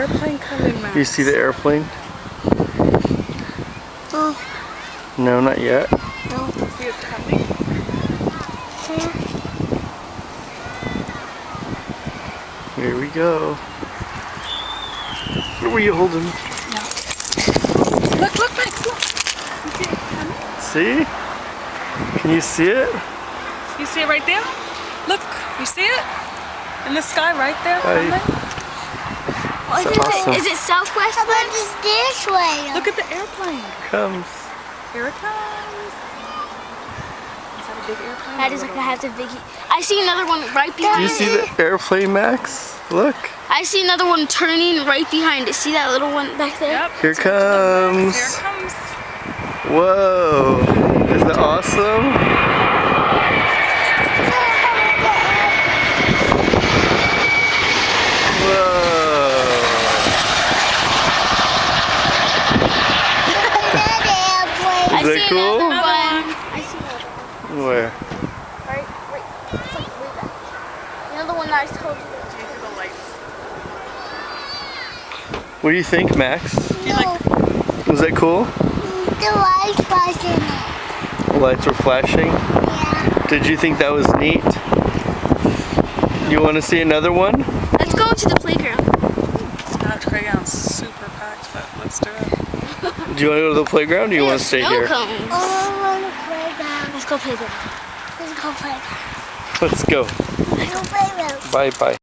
airplane coming, Max. Do you see the airplane? Oh, No, not yet. no. See it coming? Here we go. What were you holding? No. Look, Max, look. You see it coming? See? Can you see it? You see it right there? Look, you see it? In the sky right there coming? What That's is awesome. it? Is it southwest? How about this way? Look at the airplane. Comes. Here it comes. Is that a big airplane? That is like I have to big. I see another one right Do behind you it. see the airplane, Max? Look. I see another one turning right behind it. See that little one back there? Yep. Here it comes. Here it comes. Whoa. Is it awesome? I Is that see cool? another one. Another one. I see another one. Where? Right. It's like way back. The other one that I told you. These are the lights. What do you think, Max? You like Was that cool? The lights flashing. The lights were flashing. Yeah. Did you think that was neat? You want to see another one? Let's go to the playground. Scott Crayon's super packed, but let's do it. Do you want to go to the playground or do you want to stay Snow here? cones. Oh, I want to playground. Let's go playground. Let's go playground. Let's go. Let's go playground. Bye bye.